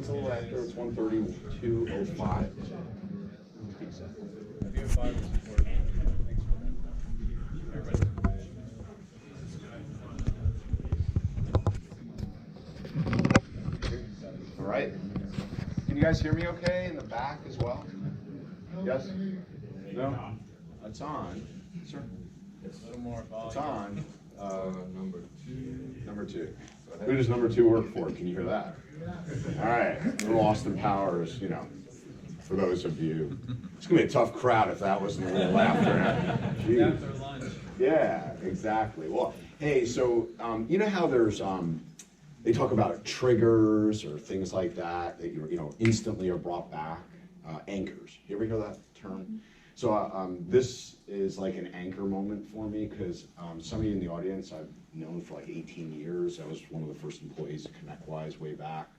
it's a little after. It's 1:32:05. All right. Can you guys hear me okay in the back as well? Yes? No? It's on. Sir? It's on. Number two. Who does number two work for? Can you hear that? All right. Little Austin Powers, you know, for those of you. It's going to be a tough crowd if that wasn't a little laughter. After lunch. Yeah, exactly. Well, hey, so you know how there's, they talk about triggers or things like that you know, instantly are brought back, anchors. You ever hear that term? So this is like an anchor moment for me because some of you in the audience I've known for like 18 years. I was one of the first employees at ConnectWise way back.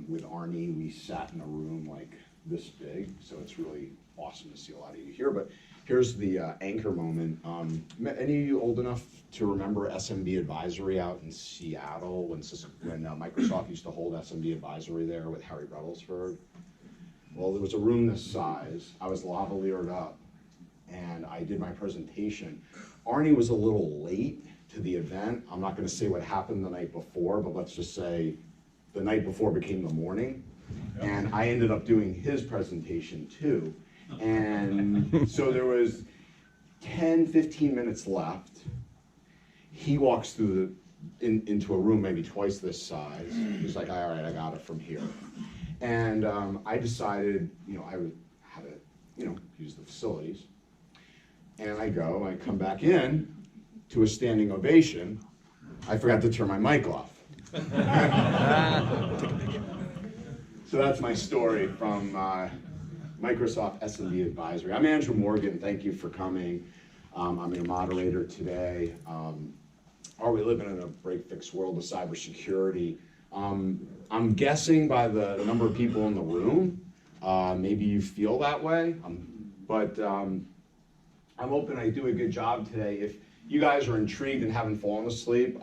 With Arnie, we sat in a room like this big, so it's really awesome to see a lot of you here. But here's the anchor moment. Any of you old enough to remember SMB Advisory out in Seattle when Microsoft used to hold SMB Advisory there with Harry Brettlesford? Well, there was a room this size. I was lavaliered up, and I did my presentation. Arnie was a little late to the event. I'm not going to say what happened the night before, but let's just say the night before became the morning. And I ended up doing his presentation too. And so there was 10, 15 minutes left. He walks through into a room maybe twice this size. He's like, all right, I got it from here. And I decided, you know, I would have to, you know, use the facilities. And I come back in to a standing ovation. I forgot to turn my mic off. So that's my story from Microsoft SMB Advisory. I'm Andrew Morgan. Thank you for coming. I'm your moderator today. Are we living in a break-fix world of cybersecurity? I'm guessing by the number of people in the room, maybe you feel that way, but I'm hoping I do a good job today. If you guys are intrigued and haven't fallen asleep,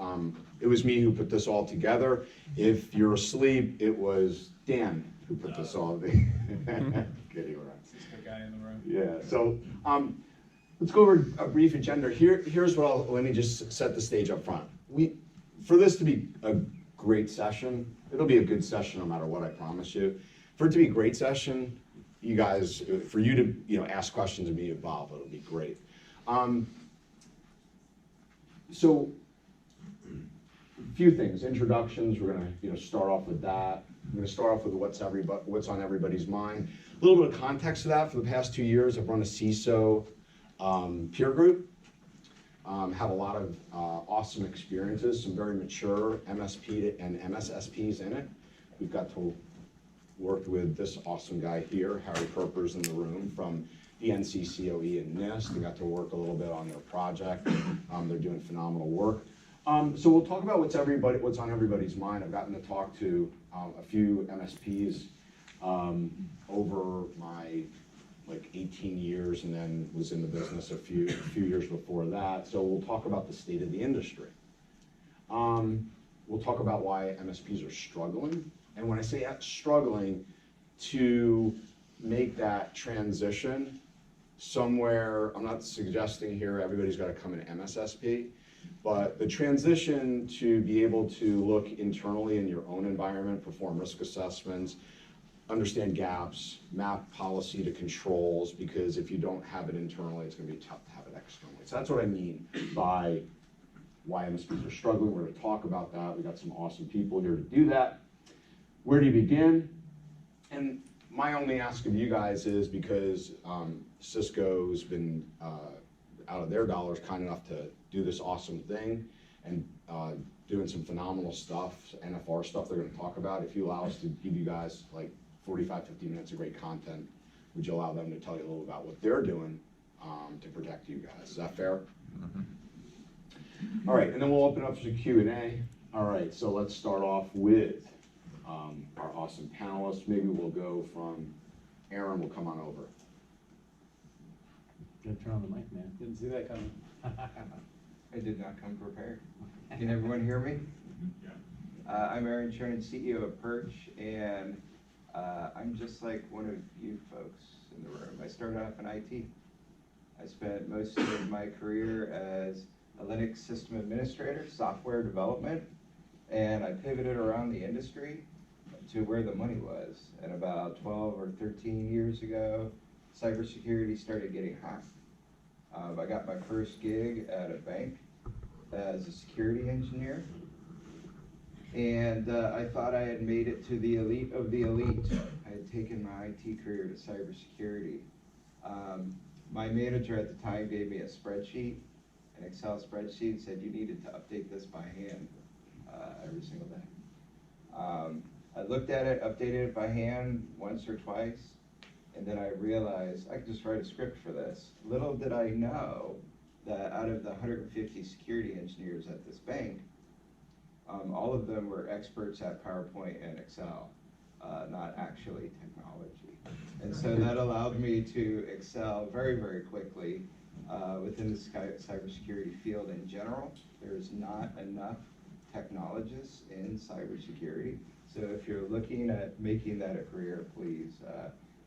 it was me who put this all together. If you're asleep, it was Dan who put this all together. Kidding around. Cisco guy in the room. Yeah, so let's go over a brief agenda. Here's what let me just set the stage up front. For this to be a great session, it'll be a good session no matter what, I promise you. For it to be a great session, you guys, for you to ask questions and be involved, it'll be great. So, a few things. Introductions. We're going to start off with that. I'm going to start off with what's on everybody's mind. A little bit of context to that. For the past 2 years, I've run a CISO peer group. Have a lot of awesome experiences. Some very mature MSP and MSSPs in it. We've got to work with this awesome guy here. Harry Perper's in the room from the NCCOE and NIST. We got to work a little bit on their project. They're doing phenomenal work. So we'll talk about what's on everybody's mind. I've gotten to talk to a few MSPs over my 18 years, and then was in the business a few years before that. So we'll talk about the state of the industry. We'll talk about why MSPs are struggling, and when I say struggling, to make that transition somewhere. I'm not suggesting here everybody's got to come in MSSP, but the transition to be able to look internally in your own environment, perform risk assessments, understand gaps, map policy to controls, because if you don't have it internally, it's going to be tough to have it externally. So that's what I mean by why MSPs are struggling. We're going to talk about that. We got some awesome people here to do that. Where do you begin? And my only ask of you guys is, because Cisco's been out of their dollars kind enough to do this awesome thing and doing some phenomenal stuff, NFR stuff they're going to talk about. If you allow us to give you guys 45, 50 minutes of great content, would you allow them to tell you a little about what they're doing to protect you guys? Is that fair? Mm-hmm. All right, and then we'll open up for Q&A. All right, so let's start off with our awesome panelists. Maybe we'll go from Aaron, will come on over. Gotta turn on the mic, man. Didn't see that coming. I did not come prepared. Can everyone hear me? I'm Aharon Chernin, CEO of Perch, and I'm just like one of you folks in the room. I started off in IT. I spent most of my career as a Linux system administrator, software development, and I pivoted around the industry to where the money was. And about 12 or 13 years ago, cybersecurity started getting hot. I got my first gig at a bank as a security engineer. And I thought I had made it to the elite of the elite. I had taken my IT career to cybersecurity. My manager at the time gave me a spreadsheet, an Excel spreadsheet, and said you needed to update this by hand every single day. I looked at it, updated it by hand once or twice, and then I realized I could just write a script for this. Little did I know that out of the 150 security engineers at this bank, all of them were experts at PowerPoint and Excel, not actually technology. And so that allowed me to excel very, very quickly within the cybersecurity field in general. There's not enough technologists in cybersecurity. So if you're looking at making that a career, please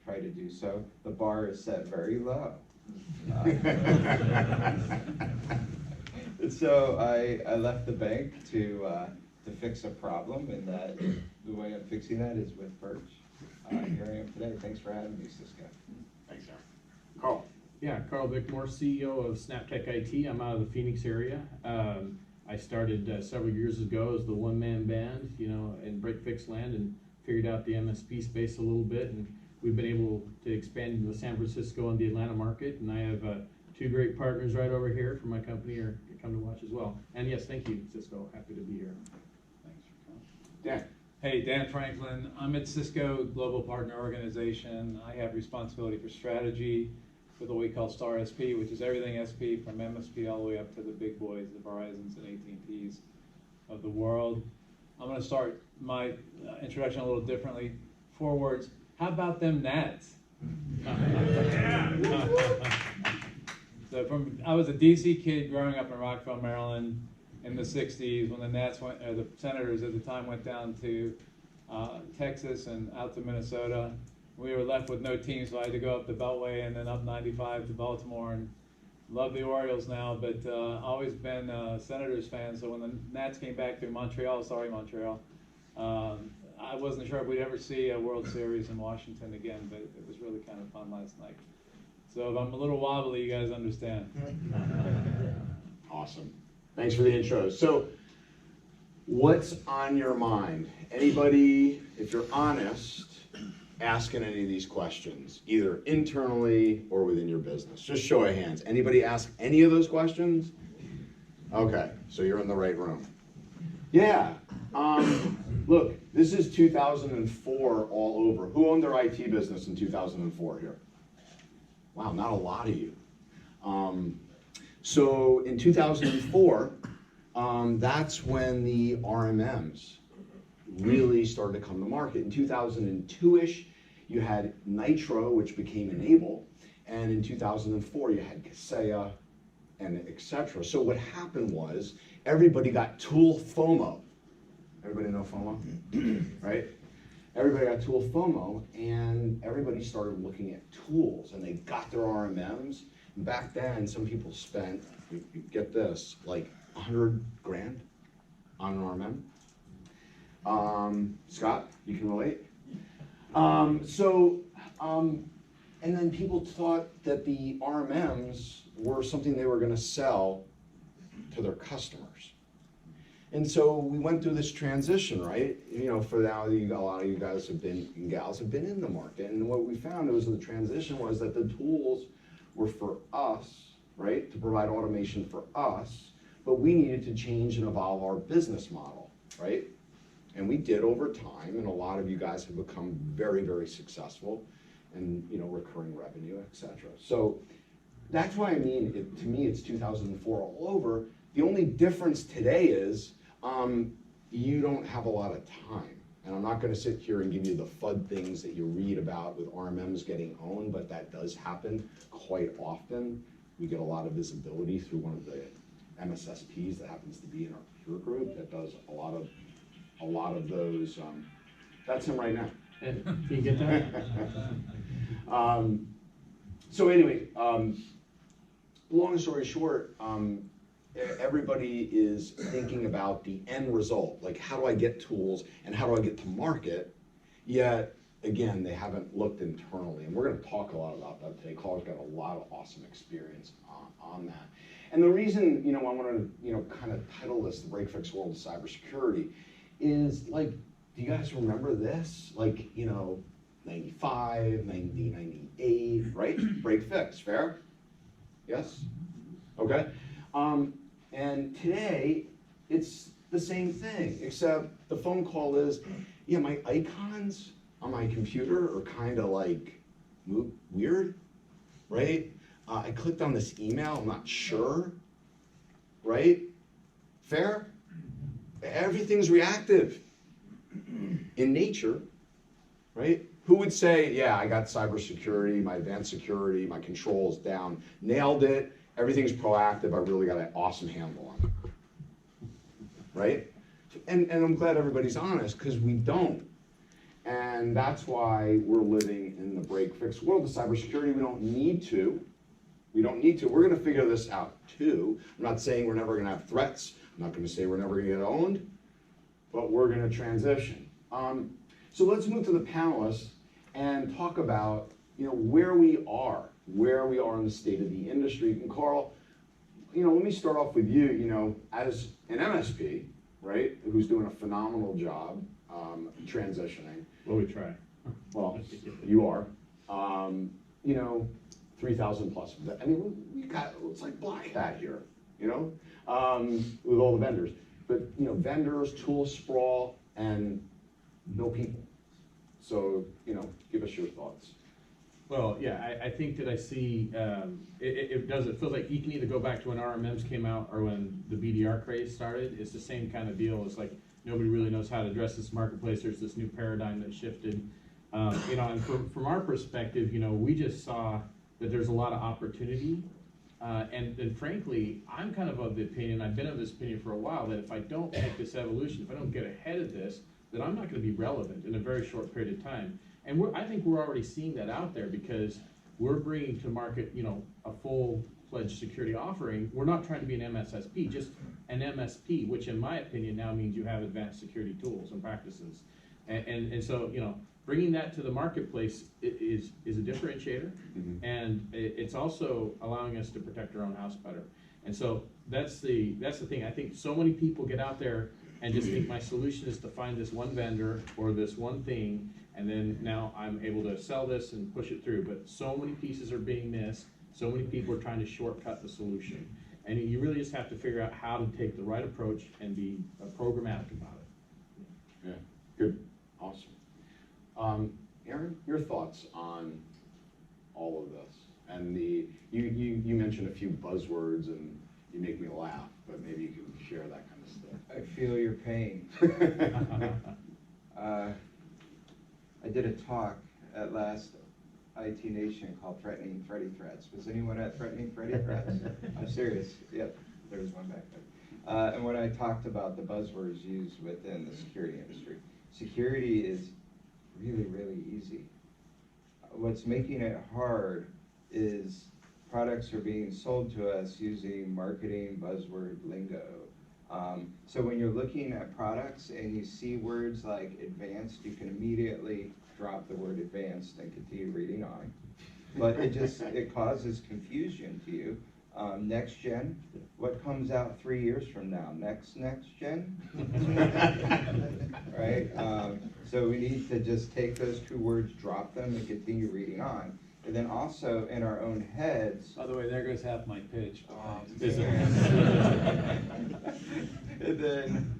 try to do so. The bar is set very low. So I left the bank to fix a problem, and that the way I'm fixing that is with Perch. Here I am today. Thanks for having me, Cisco. Thanks, Aaron. Carl. Yeah, Karl Bickmore, CEO of SnapTech IT. I'm out of the Phoenix area. I started several years ago as the one-man band, in break-fix land, and figured out the MSP space a little bit, and we've been able to expand into the San Francisco and the Atlanta market, and I have two great partners right over here from my company are come to watch as well. And yes, thank you, Cisco. Happy to be here. Thanks for coming. Dan. Hey, Dan Franklin. I'm at Cisco Global Partner Organization. I have responsibility for strategy for what we call Star SP, which is everything SP from MSP all the way up to the big boys, the Verizons and AT&Ts of the world. I'm going to start my introduction a little differently. 4 words. How about them Nats? So I was a DC kid growing up in Rockville, Maryland in the 60s when the Nats went, the Senators at the time went down to Texas and out to Minnesota. We were left with no team, so I had to go up the Beltway and then up 95 to Baltimore, and love the Orioles now, but always been a Senators fan. So when the Nats came back to Montreal, I wasn't sure if we'd ever see a World Series in Washington again, but it was really kind of fun last night. So if I'm a little wobbly, you guys understand. Awesome. Thanks for the intro. So, what's on your mind? Anybody, if you're honest, asking any of these questions, either internally or within your business? Just show of hands. Anybody ask any of those questions? Okay, so you're in the right room. Yeah. Look, this is 2004 all over. Who owned their IT business in 2004 here? Wow, not a lot of you. So in 2004, that's when the RMMs really started to come to market. In 2002-ish, you had Nitro, which became Enable, and in 2004, you had Kaseya, and etc. So what happened was, everybody got tool FOMO. Everybody know FOMO, right? Everybody got tool FOMO, and everybody started looking at tools, and they got their RMMs. And back then, some people spent, you get this, like $100 grand on an RMM. Scott, you can relate? And then people thought that the RMMs were something they were going to sell to their customers. And so we went through this transition, right? For now, a lot of you guys have been, and gals have been in the market. And what we found was the transition was that the tools were for us, right? To provide automation for us, but we needed to change and evolve our business model, right? And we did over time, and a lot of you guys have become very, very successful and, recurring revenue, etc. So that's why to me, it's 2004 all over. The only difference today is you don't have a lot of time. And I'm not going to sit here and give you the FUD things that you read about with RMMs getting owned, but that does happen quite often. We get a lot of visibility through one of the MSSPs that happens to be in our peer group that does a lot a lot of those, that's him right now. Can you get that? So anyway, long story short, everybody is thinking about the end result, like how do I get tools and how do I get to market, yet again, they haven't looked internally, and we're gonna talk a lot about that today. Carl's got a lot of awesome experience on that. And the reason, I wanna, kind of title this The Break-Fix World of Cybersecurity is, like, do you guys remember this? Like, 95, 90, 98, right? Break-fix, fair? Yes? Okay. And today, it's the same thing, except the phone call is, yeah, my icons on my computer are kind of like weird, right? I clicked on this email, I'm not sure, right? Fair? Everything's reactive in nature, right? Who would say, yeah, I got cybersecurity, my advanced security, my controls down, nailed it, everything's proactive, I really got an awesome handle on it, right? And I'm glad everybody's honest, because we don't. And that's why we're living in the break-fix world of cybersecurity. We don't need to. We're gonna figure this out too. I'm not saying we're never gonna have threats. I'm not gonna say we're never gonna get owned, but we're gonna transition. So let's move to the panelists and talk about, where we are in the state of the industry. And Carl, let me start off with you, as an MSP, right, who's doing a phenomenal job transitioning. Well, we try. Well, you are. 3,000 plus. I mean, we got, it's like Black Hat here, with all the vendors. But, vendors, tool sprawl, and no people. So, give us your thoughts. Well, yeah, I think that I see, it feels like you can either go back to when RMMs came out or when the BDR craze started. It's the same kind of deal. It's like nobody really knows how to address this marketplace. There's this new paradigm that shifted. And from our perspective, we just saw that there's a lot of opportunity. And frankly, I'm kind of the opinion, I've been of this opinion for a while, that if I don't make this evolution, if I don't get ahead of this, then I'm not going to be relevant in a very short period of time. And I think we're already seeing that out there, because we're bringing to market, a full-fledged security offering. We're not trying to be an MSSP, just an MSP, which in my opinion now means you have advanced security tools and practices. And so, bringing that to the marketplace is a differentiator, mm-hmm. And it's also allowing us to protect our own house better. And so that's the thing. I think so many people get out there and just think my solution is to find this one vendor or this one thing, and then now I'm able to sell this and push it through. But so many pieces are being missed. So many people are trying to shortcut the solution. And you really just have to figure out how to take the right approach and be programmatic about it. Yeah, good, awesome. Aaron, your thoughts on all of this? And you mentioned a few buzzwords and you make me laugh, but maybe you can share that kind of stuff. I feel your pain. I did a talk at last IT Nation called Threatening Freddy Threats. Was anyone at Threatening Freddy Threats? I'm serious. Yep, there was one back there. And when I talked about the buzzwords used within the security industry, security is really, really easy. What's making it hard is products are being sold to us using marketing buzzword lingo. So when you're looking at products and you see words like advanced, you can immediately drop the word advanced and continue reading on. But it causes confusion to you. Next gen, what comes out 3 years from now? Next gen? Right? So we need to just take those two words, drop them, and continue reading on. And then also in our own heads. By the way, there goes half my pitch. And then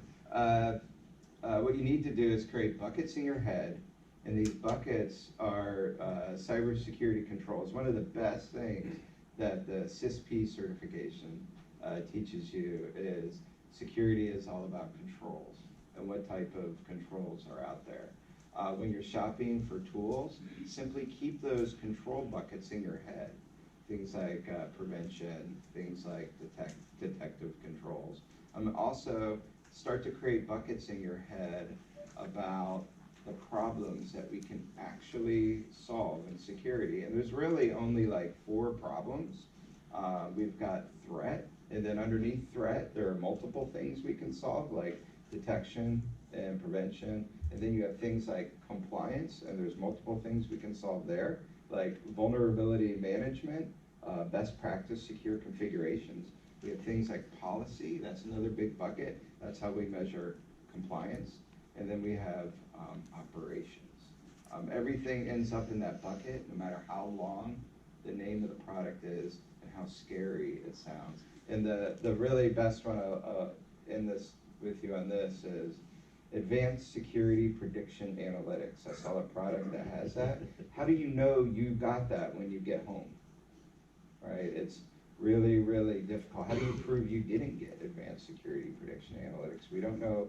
what you need to do is create buckets in your head, and these buckets are cybersecurity controls. One of the best things that the CISP certification teaches you is security is all about controls and what type of controls are out there. When you're shopping for tools, simply keep those control buckets in your head. Things like prevention, things like detective controls. Also start to create buckets in your head about the problems that we can actually solve in security. And there's really only like 4 problems. We've got threat, and then underneath threat, there are multiple things we can solve, like detection and prevention. And then you have things like compliance, and there's multiple things we can solve there, like vulnerability management, best practice secure configurations. We have things like policy, that's another big bucket. That's how we measure compliance. And then we have operations. Everything ends up in that bucket, no matter how long the name of the product is and how scary it sounds. And the really best one in this with you on this is Advanced Security Prediction Analytics. I saw a product that has that. How do you know you got that when you get home? Right? It's really, really difficult. How do you prove you didn't get Advanced Security Prediction Analytics? We don't know.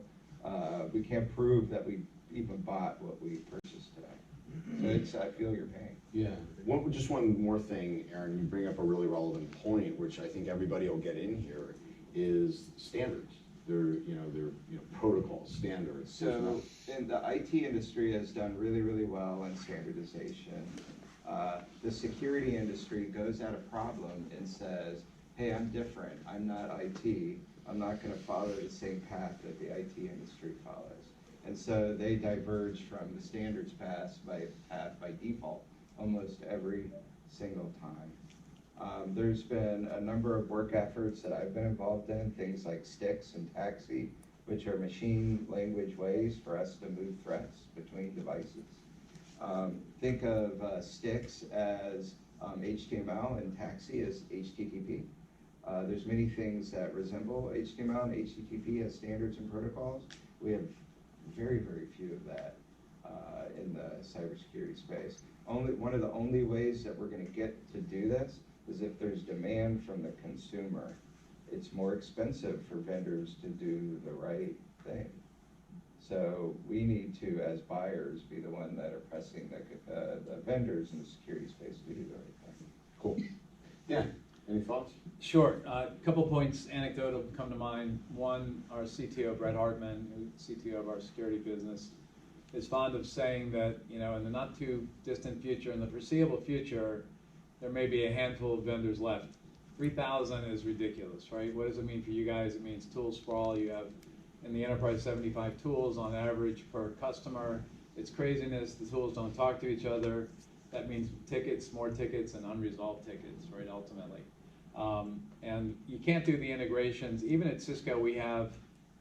We can't prove that we even bought what we purchased today. So I feel your pain. Yeah. Just one more thing, Aaron, you bring up a really relevant point, which I think everybody will get in here, is standards. They're protocols, standards. So, and the IT industry has done really, really well in standardization. The security industry goes at a problem and says, hey, I'm different, I'm not IT, I'm not gonna follow the same path that the IT industry follows. And so they diverge from the standards path by default almost every single time. There's been a number of work efforts that I've been involved in, things like STIX and TAXI, which are machine language ways for us to move threats between devices. Think of STIX as HTML and TAXI as HTTP. There's many things that resemble HTML and HTTP as standards and protocols. We have very, very few of that in the cybersecurity space. One of the only ways that we're going to get to do this is if there's demand from the consumer. It's more expensive for vendors to do the right thing. So we need to, as buyers, be the one that are pressing the vendors in the security space to do the right thing. Cool. Yeah. Any thoughts? Sure. A couple points, anecdotal, come to mind. One, our CTO, Brett Hartman, who's CTO of our security business, is fond of saying that, in the not too distant future, in the foreseeable future, there may be a handful of vendors left. 3,000 is ridiculous, right? What does it mean for you guys? It means tool sprawl. You have, in the enterprise, 75 tools on average per customer. It's craziness. The tools don't talk to each other. That means tickets, more tickets, and unresolved tickets, right, ultimately. And you can't do the integrations. Even at Cisco, we have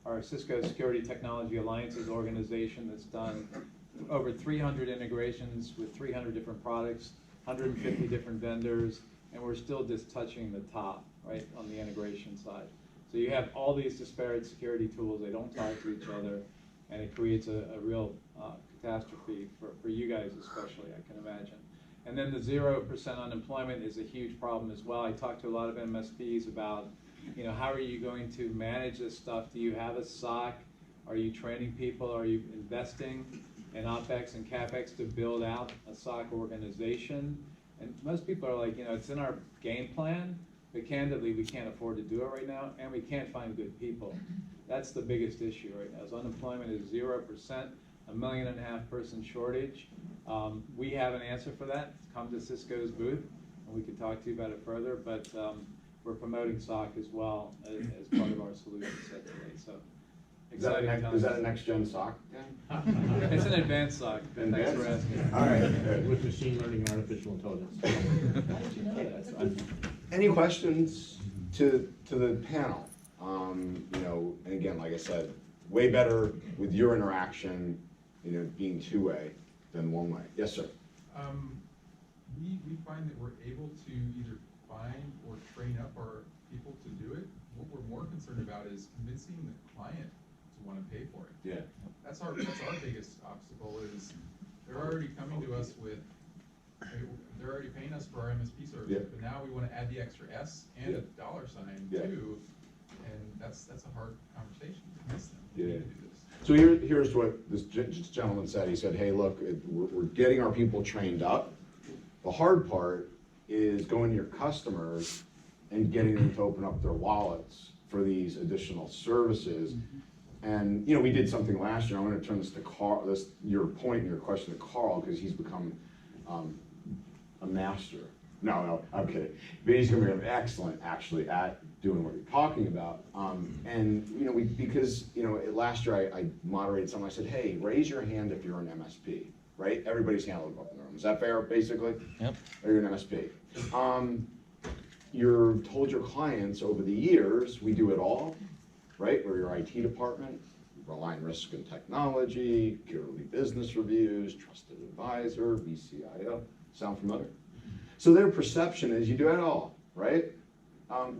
our Cisco Security Technology Alliances organization that's done over 300 integrations with 300 different products, 150 different vendors, and we're still just touching the top, right, on the integration side. So you have all these disparate security tools, they don't talk to each other, and it creates a real catastrophe for you guys especially, I can imagine. And then the 0% unemployment is a huge problem as well. I talked to a lot of MSPs about, how are you going to manage this stuff? Do you have a SOC? Are you training people? Are you investing in OpEx and CapEx to build out a SOC organization? And most people are like, it's in our game plan, but candidly, we can't afford to do it right now, and we can't find good people. That's the biggest issue right now, is unemployment is 0%, 1.5 million person shortage. We have an answer for that. Come to Cisco's booth, and we can talk to you about it further, but we're promoting SOC as well as part of our solution set today, so. Is that a next-gen SOC? It's an advanced SOC, but thanks for asking. All right. Good. With machine learning and artificial intelligence. How did you know that? Any questions to the panel? And again, like I said, way better with your interaction, being two-way than one-way. Yes, sir. We find that we're able to either find or train up our people to do it. What we're more concerned about is convincing the client to want to pay for it. Yeah. That's our biggest obstacle is they're already coming to us with, they're already paying us for our MSP service, Yeah. but now we want to add the extra S and Yeah. a $sign Yeah. too, and that's a hard conversation to convince them. Yeah. We need to do this. So here's what this gentleman said. He said, hey, look, we're getting our people trained up. The hard part is going to your customers and getting them to open up their wallets for these additional services. And, you know, we did something last year. I'm gonna turn this to Carl, your point and your question to Carl, because he's become a master. No, I'm kidding. But he's gonna be excellent, actually, at doing what you're talking about. And, you know, because, you know, last year I moderated something. I said, hey, raise your hand if you're an MSP, right? Everybody's hand will go up in the room. Is that fair, basically? Yep. Or you're an MSP. You're told your clients over the years, we do it all, right? We're your IT department, rely on risk and technology, quarterly business reviews, trusted advisor, VCIO. Sound familiar? So their perception is you do it all, right?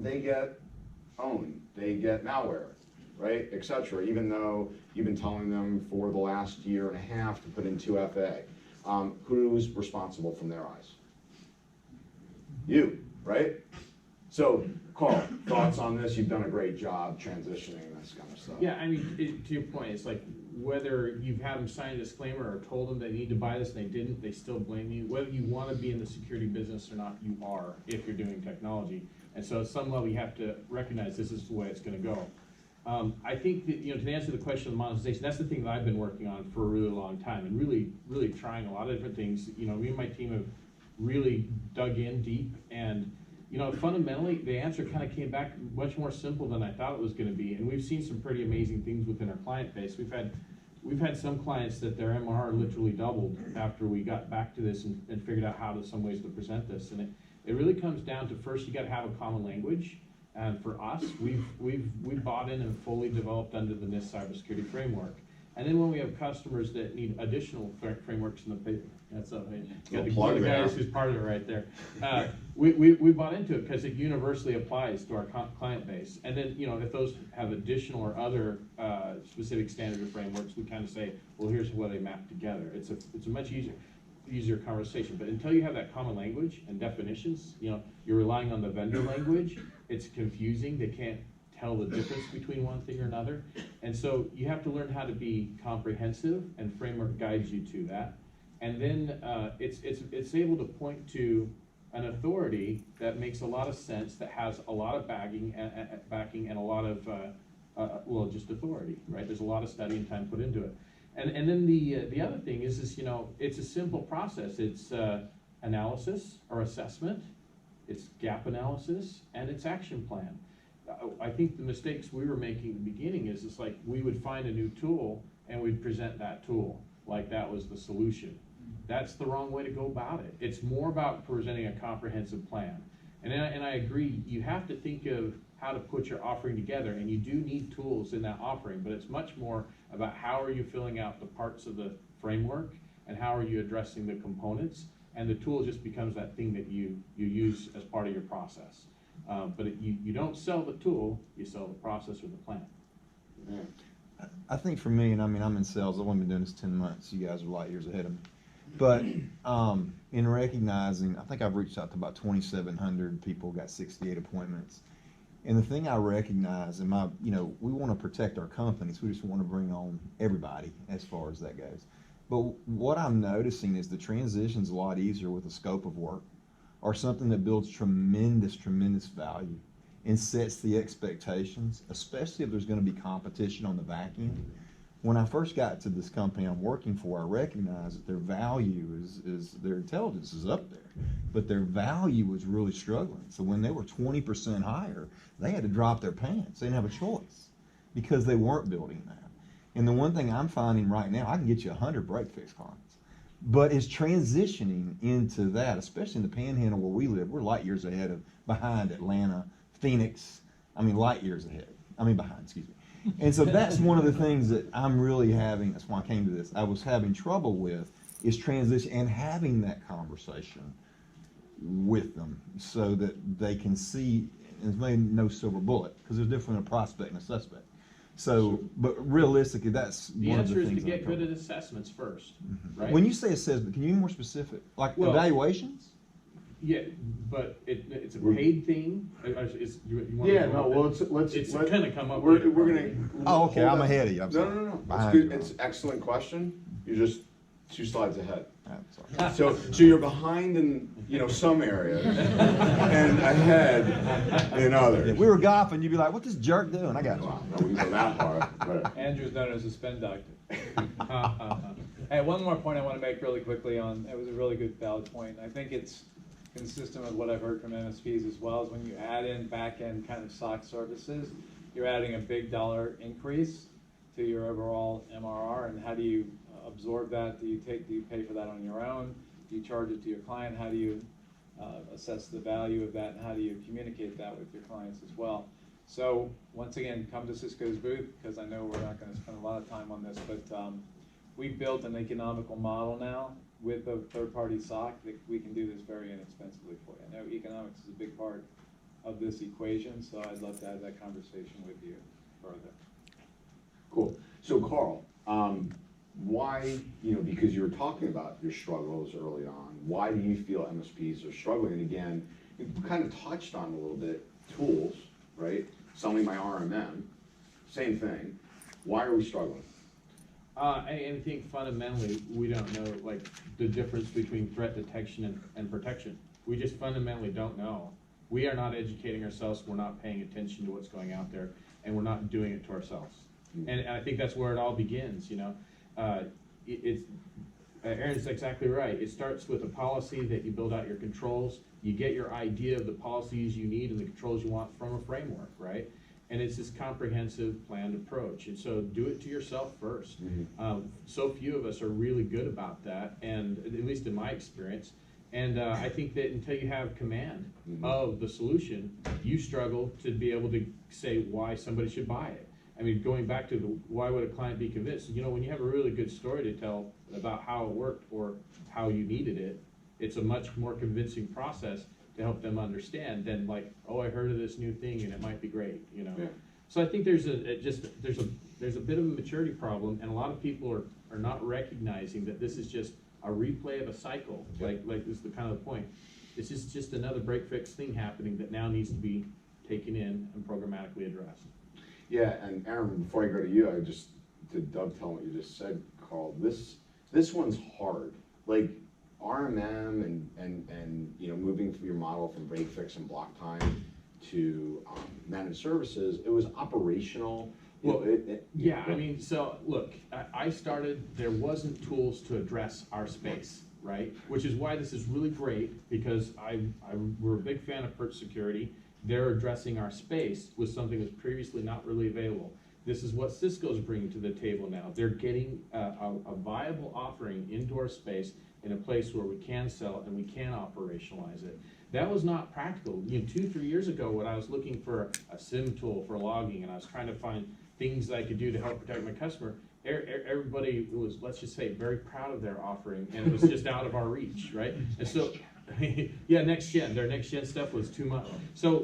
They get owned, they get malware, right, et cetera, even though you've been telling them for the last year and a half to put in 2FA. Who's responsible from their eyes? You, right? So, Carl, thoughts on this? You've done a great job transitioning this kind of stuff. Yeah, I mean, to your point, it's like whether you've had them sign a disclaimer or told them they need to buy this and they didn't, they still blame you. Whether you want to be in the security business or not, you are if you're doing technology. And so at some level, you have to recognize this is the way it's going to go. I think that, you know, to answer the question of monetization, that's the thing that I've been working on for a really long time and really trying a lot of different things. You know, me and my team have really dug in deep, and you know, fundamentally, the answer kind of came back much more simple than I thought it was going to be, and we've seen some pretty amazing things within our client base. We've had some clients that their MRR literally doubled after we got back to this and figured out how to some ways to present this. And it really comes down to, first, you got to have a common language. And for us, we've bought in and fully developed under the NIST cybersecurity framework. And then when we have customers that need additional frameworks in the paper, that's up. Got the guys who's part of it right there. We bought into it because it universally applies to our client base. And then, you know, if those have additional or other specific standard or frameworks, we kind of say, well, here's what they map together. It's a much easier conversation. But until you have that common language and definitions, you know, you're relying on the vendor language. It's confusing. They can't tell the difference between one thing or another. And so you have to learn how to be comprehensive, and framework guides you to that. And then it's able to point to an authority that makes a lot of sense, that has a lot of backing and a lot of, well, just authority, right? There's a lot of study and time put into it. And then the other thing is, you know, it's a simple process. It's analysis or assessment, it's gap analysis, and it's action plan. I think the mistakes we were making in the beginning is it's like we would find a new tool and we'd present that tool like that was the solution. That's the wrong way to go about it. It's more about presenting a comprehensive plan. And I agree, you have to think of how to put your offering together, and you do need tools in that offering, but it's much more about how are you filling out the parts of the framework and how are you addressing the components, and the tool just becomes that thing that you use as part of your process. But you don't sell the tool, you sell the process or the plan. Yeah. I think for me, and I mean, I'm in sales, I've only been doing this 10 months, you guys are light years ahead of me. But in recognizing, I think I've reached out to about 2,700 people, got 68 appointments. And the thing I recognize, and you know, we want to protect our companies, we just want to bring on everybody as far as that goes. But what I'm noticing is the transition's a lot easier with the scope of work, or something that builds tremendous value and sets the expectations, especially if there's going to be competition on the back end. When I first got to this company I'm working for, I recognized that their value is their intelligence is up there, but their value was really struggling. So when they were 20% higher, they had to drop their pants. They didn't have a choice because they weren't building that. And the one thing I'm finding right now, I can get you 100 break fix clients, but it's transitioning into that, especially in the Panhandle where we live. We're light years behind Atlanta, Phoenix. Light years ahead. Behind, excuse me. And so that's one of the things that I'm really having, that's why I came to this, I was having trouble with, is transition and having that conversation with them so that they can see, and there's maybe no silver bullet, because there's different a prospect and a suspect. So, but realistically, that's one of the things. The answer is to get good at assessments first, right? When you say assessment, can you be more specific? Like evaluations? Yeah, but it's a paid thing. Yeah, no, well, it's gonna come up. We're gonna. Oh, okay, I'm ahead of you. I'm sorry. No. It's good. It's an excellent question. You just 2 slides ahead. That's all. So you're behind in, some areas and ahead in others. If we were golfing, you'd be like, "What's this jerk doing?" I got you. Wow, no, we go that far, but Andrew's known as a spin doctor. Hey, one more point I want to make really quickly on, it was a really good valid point. I think it's consistent with what I've heard from MSPs as well, is when you add in back-end kind of SOC services, you're adding a big dollar increase to your overall MRR, and how do you absorb that? Do you pay for that on your own? Do you charge it to your client? How do you assess the value of that, and how do you communicate that with your clients as well? So once again, come to Cisco's booth, because I know we're not going to spend a lot of time on this, but we built an economical model now with a third-party SOC that we can do this very inexpensively for you. I know economics is a big part of this equation, so I'd love to have that conversation with you further. cool. So Carl, why, because you were talking about your struggles early on, why do you feel MSPs are struggling? And again, you kind of touched on a little bit, tools, right? Selling my RMM, same thing. Why are we struggling? I think fundamentally, we don't know, like, the difference between threat detection and protection. We just fundamentally don't know. We are not educating ourselves, we're not paying attention to what's going out there, and we're not doing it to ourselves. And I think that's where it all begins, Aaron's exactly right. It starts with a policy that you build out your controls, you get your idea of the policies you need and the controls you want from a framework, right? And it's this comprehensive planned approach. And so do it to yourself first. So few of us are really good about that, and at least in my experience. And I think that until you have command of the solution, you struggle to be able to say why somebody should buy it. I mean, going back to why would a client be convinced? When you have a really good story to tell about how it worked or how you needed it, it's a much more convincing process to help them understand than like, oh, I heard of this new thing and it might be great, Yeah. So I think there's a bit of a maturity problem, and a lot of people are not recognizing that this is just a replay of a cycle. Like this is the kind of the point. This is just another break fix thing happening that now needs to be taken in and programmatically addressed. Yeah, and Aaron, before I go to you, I just, to dovetail what you just said, Carl, this one's hard. Like RMM and moving your model from break fix and block time to managed services, it was operational. Well, I mean, so look, I started, there wasn't tools to address our space, right? Which is why this is really great, because we're a big fan of Perch Security. They're addressing our space with something that's previously not really available. This is what Cisco's bringing to the table now. They're getting a viable offering into our space in a place where we can sell it and we can operationalize it. That was not practical. 2-3 years ago, when I was looking for a SIM tool for logging and I was trying to find things I could do to help protect my customer, everybody was, let's just say, very proud of their offering, and it was just out of our reach, right? And so, yeah, their next gen stuff was too much. So,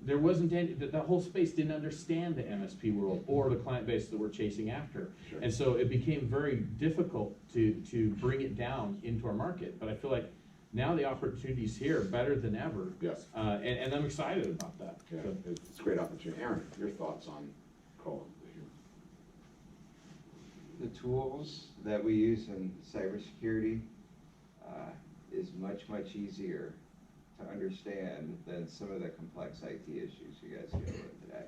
there wasn't any, the whole space didn't understand the MSP world or the client base that we're chasing after. Sure. And so it became very difficult to bring it down into our market. But I feel like now the opportunity's here better than ever. Yes. And I'm excited about that. Yeah, So. it's a great opportunity. Aaron, your thoughts on Carl? The tools that we use in cybersecurity is much easier to understand than some of the complex IT issues you guys deal with today.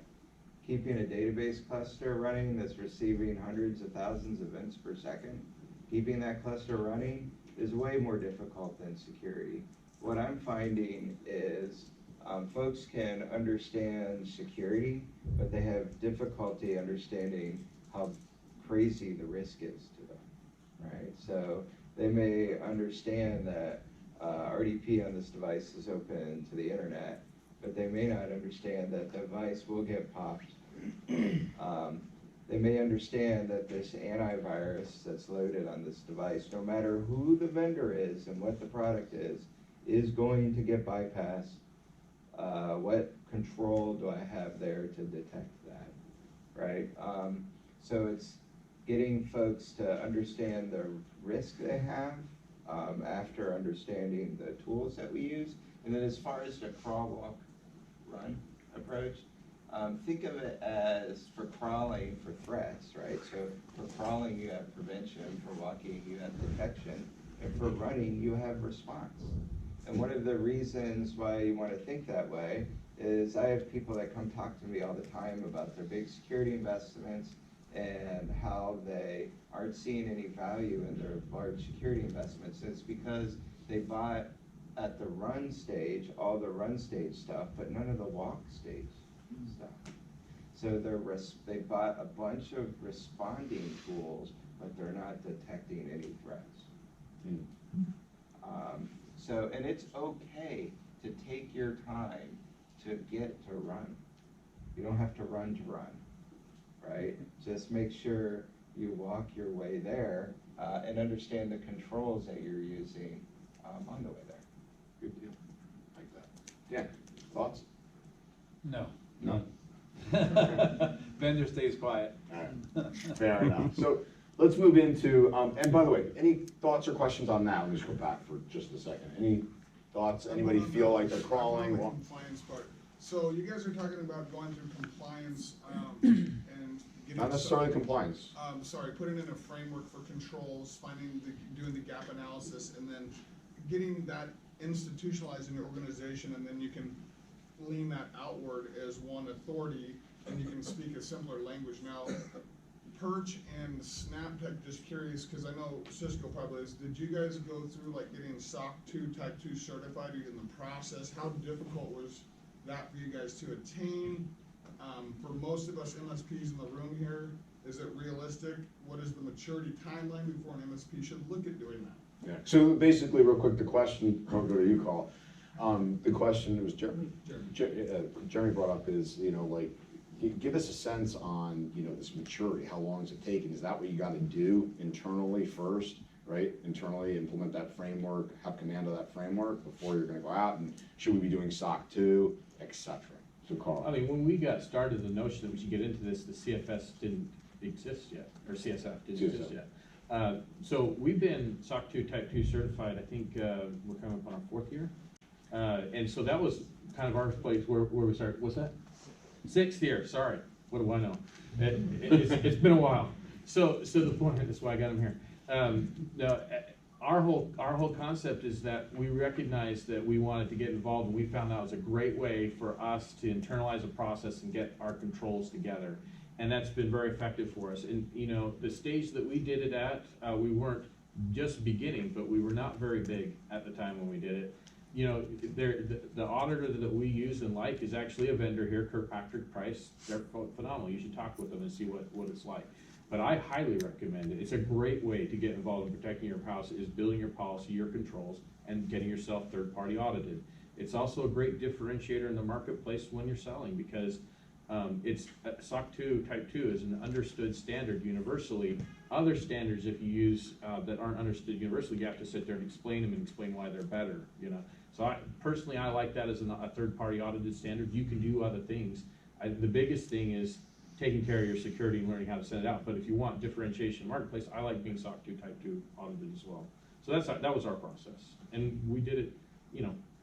Keeping a database cluster running that's receiving hundreds of thousands of events per second, keeping that cluster running is way more difficult than security. What I'm finding is folks can understand security, but they have difficulty understanding how crazy the risk is to them, right? So they may understand that RDP on this device is open to the internet, but they may not understand that the device will get popped. They may understand that this antivirus that's loaded on this device, no matter who the vendor is and what the product is going to get bypassed. What control do I have there to detect that, right? So it's getting folks to understand the risk they have after understanding the tools that we use. And then as far as the crawl, walk, run approach, Think of it as for crawling for threats, right? So for crawling, you have prevention. For walking, you have detection. And for running, you have response. And one of the reasons why you want to think that way is I have people that come talk to me all the time about their big security investments and how they aren't seeing any value in their large security investments. It's because they bought at the run stage, all the run stage stuff, but none of the walk stage stuff. So they bought a bunch of responding tools, but they're not detecting any threats. And it's okay to take your time to get to run. You don't have to run, right? Just make sure you walk your way there and understand the controls that you're using on the way there. Good deal. Like that. Yeah, thoughts? No. No? Vendor stays quiet. All right. Fair enough. So let's move into, and by the way, any thoughts or questions on that? Let me just go back for just a second. Any thoughts? Anybody feel like they're crawling? On the compliance part. So you guys are talking about going through compliance and getting. Not necessarily compliance. Putting in a framework for controls, doing the gap analysis, and then getting that institutionalized in your organization, and then you can lean that outward as one authority, and you can speak a simpler language. Now, Perch and SnapTech, just curious, because I know Cisco probably is, did you guys go through like getting SOC 2 Type 2 certified in the process? How difficult was that for you guys to attain? For most of us MSPs in the room here, is it realistic? What is the maturity timeline before an MSP should look at doing that? Yeah. So basically, real quick, the question, I'll go to you, Carl. The question, it was Jeremy. Jeremy brought up is, like, give us a sense on, this maturity. How long is it taking? Is that what you got to do internally first, right? Internally implement that framework, have command of that framework before you're going to go out, and should we be doing SOC 2, etc. So Carl. I mean, when we got started, the notion that we should get into this, the CFS didn't exist yet, or CSF didn't exist yet. So we've been SOC 2 Type 2 certified, I think we're coming up on our 4th year. And so that was kind of our place where we started. What's that? 6th year, sorry. What do I know? It's been a while. So the point, that's why I got him here. No, our whole concept is that we recognized that we wanted to get involved, and we found that was a great way for us to internalize a process and get our controls together. And that's been very effective for us. And the stage that we did it at, we weren't just beginning, but we were not very big at the time when we did it. The auditor that we use and like is actually a vendor here, Kirkpatrick Price. They're phenomenal. You should talk with them and see what it's like. But I highly recommend it. It's a great way to get involved in protecting your house, is building your policy, your controls, and getting yourself third-party audited. It's also a great differentiator in the marketplace when you're selling, because it's SOC 2 Type 2 is an understood standard universally. Other standards, if you use that aren't understood universally, you have to sit there and explain them and explain why they're better. So I like that as a third-party audited standard. You can do other things. The biggest thing is taking care of your security and learning how to send it out. But if you want differentiation in the marketplace, I like being SOC 2 Type 2 audited as well. So that was our process, and we did it.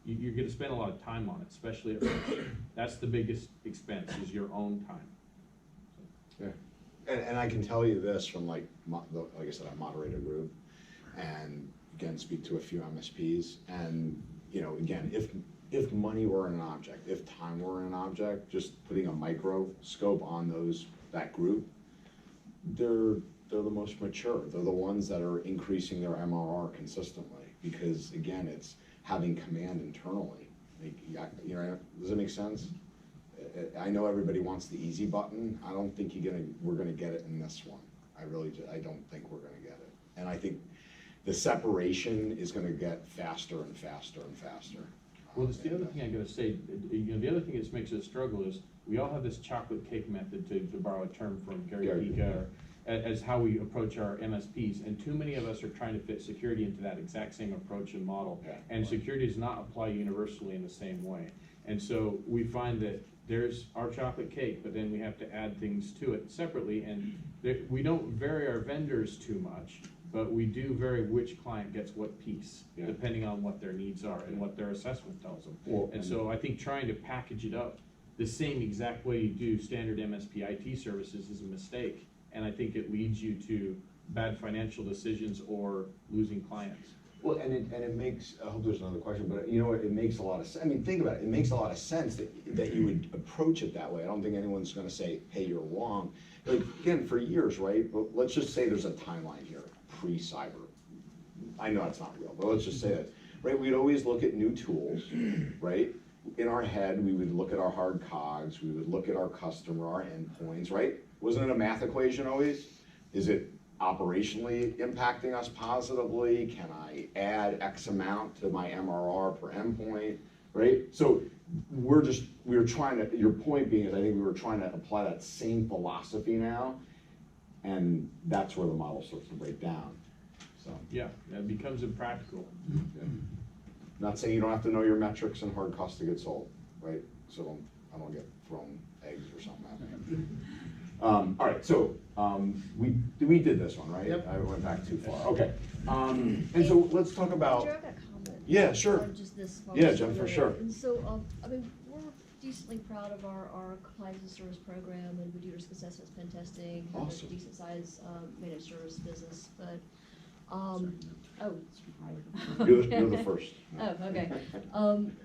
You're going to spend a lot of time on it, especially at first. That's the biggest expense, is your own time. Yeah, and I can tell you this from like I said, a moderator group, and again speak to a few MSPs, and again, if money were an object, if time were an object, just putting a microscope on that group, they're the most mature. They're the ones that are increasing their MRR consistently, because again, it's having command internally. Does it make sense? I know everybody wants the easy button. I don't think we're gonna get it in this one. I don't think we're gonna get it. And I think the separation is gonna get faster and faster and faster. Well, that's the other thing I gotta say. The other thing that makes it a struggle is we all have this chocolate cake method, to borrow a term from Gary Pika, as how we approach our MSPs, and too many of us are trying to fit security into that exact same approach and model. Yeah, and security does not apply universally in the same way. And so we find that there's our chocolate cake, but then we have to add things to it separately, and we don't vary our vendors too much, but we do vary which client gets what piece, depending on what their needs are and what their assessment tells them. And so I think trying to package it up the same exact way you do standard MSP IT services is a mistake. And I think it leads you to bad financial decisions or losing clients. Well, and it makes, I hope there's another question, but you know what, it makes a lot of sense. I mean, think about it, it makes a lot of sense that you would approach it that way. I don't think anyone's gonna say, hey, you're wrong. Like, again, for years, right, but let's just say there's a timeline here, pre-cyber. I know it's not real, but let's just say that, right, we'd always look at new tools, right? In our head, we would look at our hard cogs, we would look at our customer, our endpoints, right? Wasn't it a math equation always? Is it operationally impacting us positively? Can I add X amount to my MRR per endpoint, right? So we were trying to, your point being is I think we were trying to apply that same philosophy now, and that's where the model starts to break down, so. Yeah, it becomes impractical. Yeah. Not saying you don't have to know your metrics and hard cost to get sold, right? So I don't get thrown eggs or something at me. All right, so we did this one, right? Yep. I went back too far. Okay. And so let's talk about. Andrew, I've got a comment. Yeah, sure. On just this. Yeah, function Jen, for area. sure. And so, I mean, we're decently proud of our compliance and service program, and we do risk assessments, pen testing, have Awesome. a decent sized managed service business, but, You're the first. Oh, okay.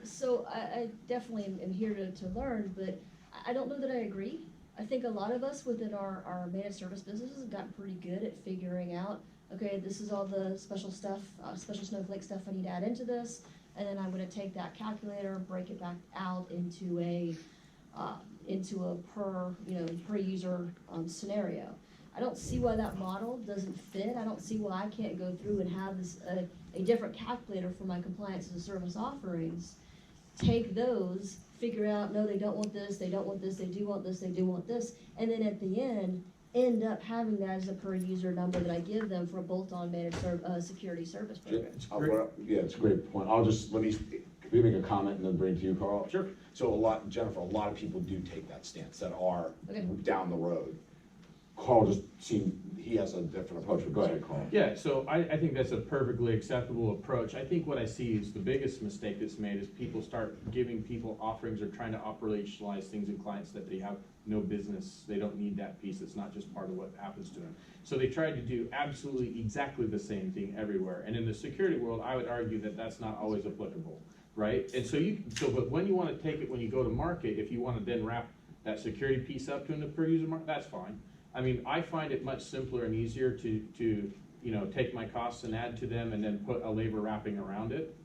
So I definitely am here to learn, but I don't know that I agree. I think a lot of us within our managed service businesses have gotten pretty good at figuring out, okay, this is all the special stuff, special snowflake stuff I need to add into this, and then I'm gonna take that calculator, break it back out into a per user scenario. I don't see why that model doesn't fit. I don't see why I can't go through and have this, a different calculator for my compliance as a service offerings. Take those, figure out, no, they don't want this, they don't want this, they do want this, they do want this, and then at the end up having that as a per user number that I give them for a bolt-on managed security service program. Yeah, it's a great point. Let me make a comment and then bring it to you, Carl. Sure. So Jennifer, a lot of people do take that stance that are Okay. down the road. Carl just seemed, he has a different approach, but go ahead, Carl. Yeah, so I think that's a perfectly acceptable approach. I think what I see is the biggest mistake that's made is people start giving people offerings or trying to operationalize things in clients that they have no business, they don't need that piece, it's not just part of what happens to them. So they try to do absolutely exactly the same thing everywhere. And in the security world, I would argue that that's not always applicable, right? And but when you want to take it, when you go to market, if you want to then wrap that security piece up to a per user market, that's fine. I mean, I find it much simpler and easier to take my costs and add to them and then put a labor wrapping around it.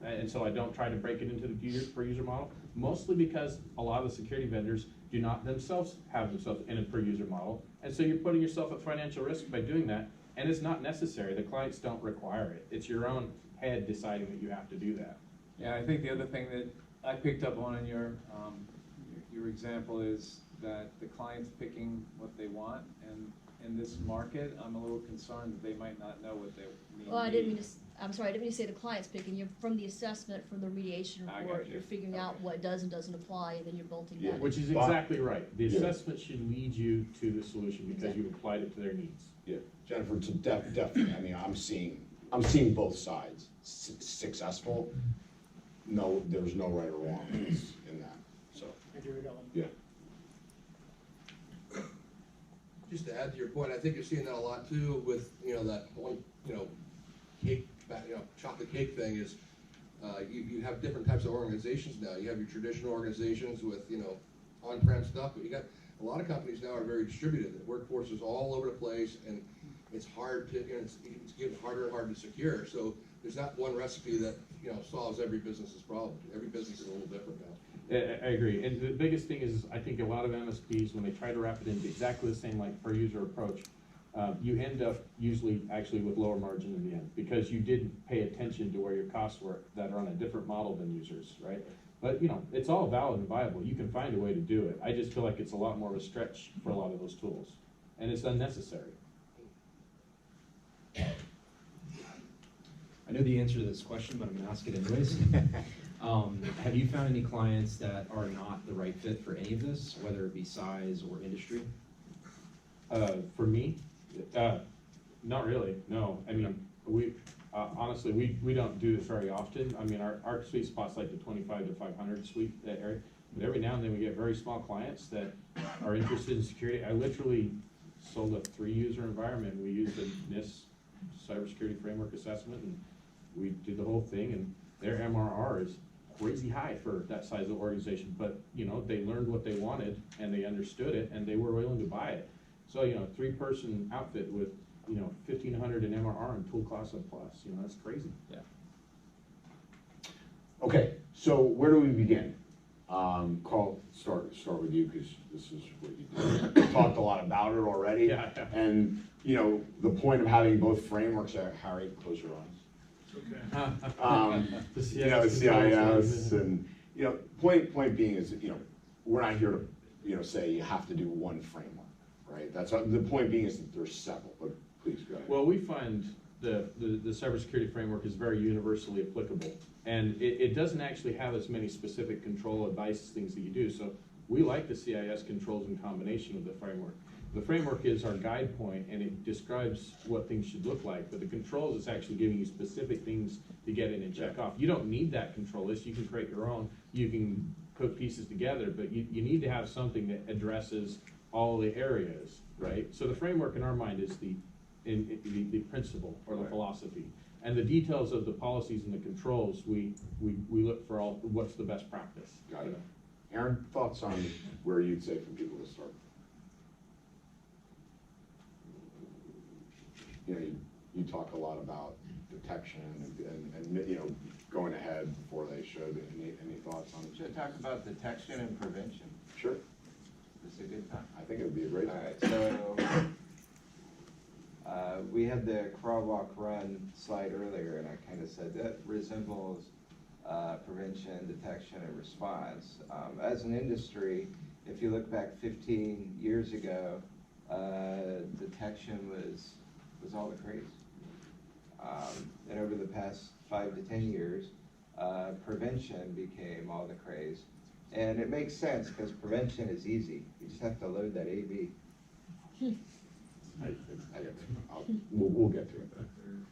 And so I don't try to break it into the per user model, mostly because a lot of the security vendors do not themselves have themselves in a per user model. And so you're putting yourself at financial risk by doing that. And it's not necessary. The clients don't require it. It's your own head deciding that you have to do that. Yeah, I think the other thing that I picked up on in your example is that the client's picking what they want, and in this market, I'm a little concerned that they might not know what they need. Well, I didn't mean to, I'm sorry, I didn't mean to say the client's picking. You're from the assessment, from the remediation I report, got you. you're figuring out what does and doesn't apply, and then you're bolting that. Which is exactly right. The assessment should lead you to the solution because you've applied it to their needs. Yeah, Jennifer, to definitely, I mean, I'm seeing both sides. Successful, no, there's no right or wrong in that, so, yeah. Just to add to your point, I think you're seeing that a lot too with, that one, cake, chocolate cake thing is, you have different types of organizations now. You have your traditional organizations with, on-prem stuff, but you got, a lot of companies now are very distributed. The workforce is all over the place, and it's hard to, it's getting harder and harder to secure. So there's not one recipe that, solves every business's problem. Every business is a little different now. I agree. And the biggest thing is, I think a lot of MSPs, when they try to wrap it into exactly the same like per user approach, you end up usually actually with lower margin in the end because you didn't pay attention to where your costs were that are on a different model than users, right? But it's all valid and viable. You can find a way to do it. I just feel like it's a lot more of a stretch for a lot of those tools, and it's unnecessary. I know the answer to this question, but I'm gonna ask it anyways. Have you found any clients that are not the right fit for any of this, whether it be size or industry? For me, not really, no. I mean, honestly, we don't do this very often. I mean, our sweet spot's like the 25 to 500 suite area. But every now and then we get very small clients that are interested in security. I literally sold a 3-user environment. We used a NIST cybersecurity framework assessment, and we did the whole thing, and their MRR is crazy high for that size of organization. But, they learned what they wanted, and they understood it, and they were willing to buy it. So, 3-person outfit with, 1,500 in MRR and tool cost of plus, that's crazy. Yeah. Okay, so where do we begin? Carl, start with you, because this is what you do. We talked a lot about it already. Yeah. And, the point of having both frameworks, Harry, close your eyes. The CIS and, point being is, we're not here to, say you have to do one framework, right? That's, the point being is that there's several, but please go ahead. Well, we find the cybersecurity framework is very universally applicable, and it doesn't actually have as many specific control advice things that you do. So we like the CIS controls in combination with the framework. The framework is our guide point, and it describes what things should look like, but the controls is actually giving you specific things to get in and check off. You don't need that control list. You can create your own. You can put pieces together, but you need to have something that addresses all the areas, right? So the framework in our mind is the principle or the philosophy. And the details of the policies and the controls, we look for what's the best practice. Got it. Aaron, thoughts on where you'd say for people to start? You talk a lot about detection and going ahead before they should. Any thoughts on it? Should I talk about detection and prevention? Sure. Is this a good time? I think it would be a great All time. right, so we had the crawl, walk, run slide earlier, and I kind of said that resembles prevention, detection, and response. As an industry, if you look back 15 years ago, detection was all the craze. And over the past 5 to 10 years, prevention became all the craze. And it makes sense, because prevention is easy. You just have to load that AV. We'll get to it.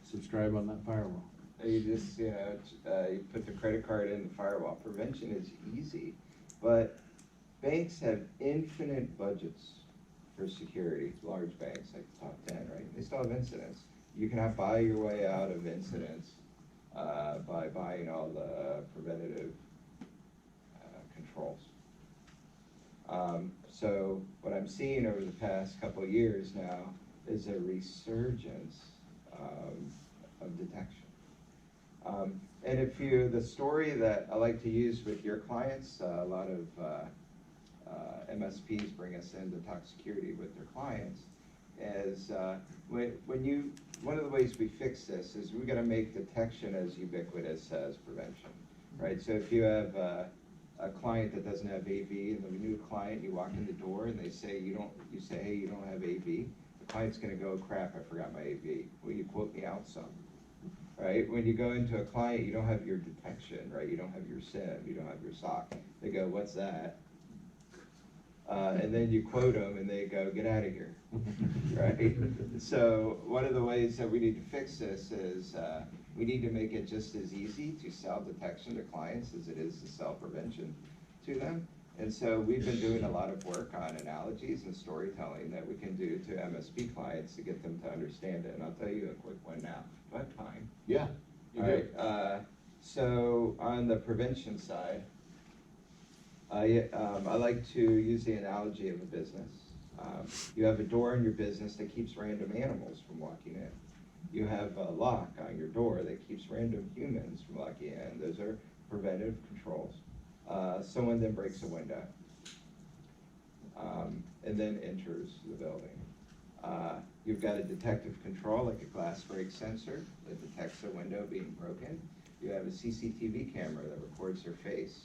Subscribe on that firewall. You just, you put the credit card in the firewall. Prevention is easy, but banks have infinite budgets for security. Large banks, like the top 10, right? They still have incidents. You cannot buy your way out of incidents by buying all the preventative controls. So what I'm seeing over the past couple of years now is a resurgence of detection. And if the story that I like to use with your clients, a lot of MSPs bring us in to talk security with their clients, is one of the ways we fix this is we got to make detection as ubiquitous as prevention, right? So if you have a client that doesn't have AV, and a new client, you walk in the door and they say you say, hey, you don't have AV. The client's going to go, crap, I forgot my AV. Will you quote me out some? Right? When you go into a client, you don't have your detection, right? You don't have your SIM, you don't have your SOC. They go, what's that? And then you quote them and they go, get out of here, right? So one of the ways that we need to fix this is we need to make it just as easy to sell detection to clients as it is to sell prevention to them. And so we've been doing a lot of work on analogies and storytelling that we can do to MSP clients to get them to understand it. And I'll tell you a quick one now. Do I have time? Yeah. All right. So on the prevention side, I like to use the analogy of a business. You have a door in your business that keeps random animals from walking in. You have a lock on your door that keeps random humans from walking in. Those are preventive controls. Someone then breaks a window and then enters the building. You've got a detective control, like a glass break sensor that detects a window being broken. You have a CCTV camera that records their face.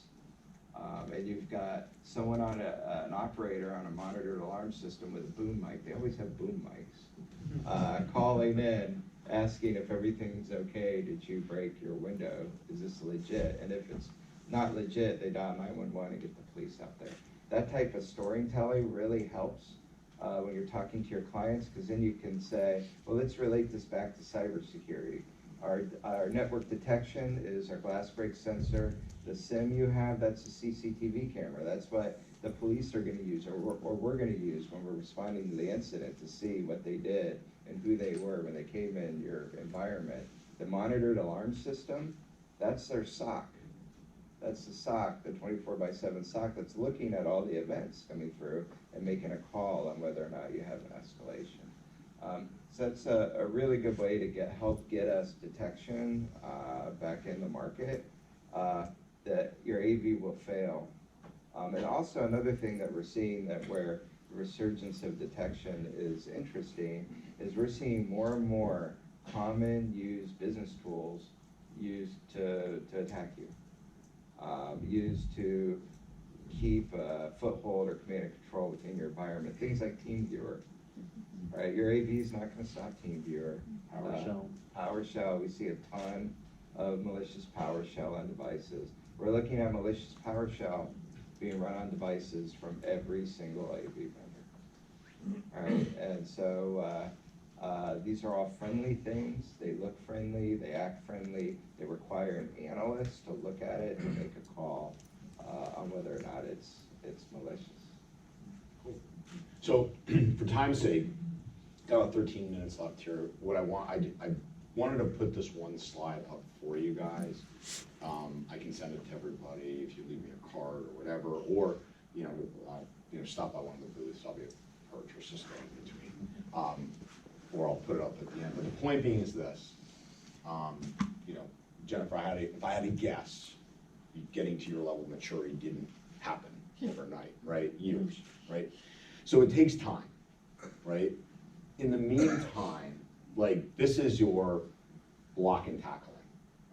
And you've got someone on an operator on a monitored alarm system with a boom mic. They always have boom mics. Calling in, asking if everything's okay. Did you break your window? Is this legit? And if it's not legit, they dial 911 and get the police out there. That type of storytelling really helps when you're talking to your clients, because then you can say, well, let's relate this back to cybersecurity. Our network detection is our glass break sensor. The SIM you have, that's a CCTV camera. That's what the police are gonna use, or we're gonna use when we're responding to the incident to see what they did and who they were when they came in your environment. The monitored alarm system, that's their SOC. That's the SOC, the 24/7 SOC that's looking at all the events coming through and making a call on whether or not you have an escalation. So that's a really good way to help get us detection back in the market, that your AV will fail. And also another thing that we're seeing that where resurgence of detection is interesting is we're seeing more and more common used business tools used to attack you, used to keep a foothold or command and control within your environment. Things like TeamViewer, right? Your AV is not going to stop TeamViewer. PowerShell, we see a ton of malicious PowerShell on devices. We're looking at malicious PowerShell being run on devices from every single AV vendor. Right? And so these are all friendly things. They look friendly, they act friendly. They require an analyst to look at it and make a call on whether or not it's malicious. So, for time's sake, got about 13 minutes left here. What I wanted to put this one slide up for you guys. I can send it to everybody if you leave me a card or whatever, or stop by one of the booths. I'll be a Perch or Cisco in between, or I'll put it up at the end. But the point being is this: Jennifer, if I had to guess, getting to your level of maturity didn't happen overnight, right? Years, right? So it takes time, right? In the meantime, this is your block and tackling,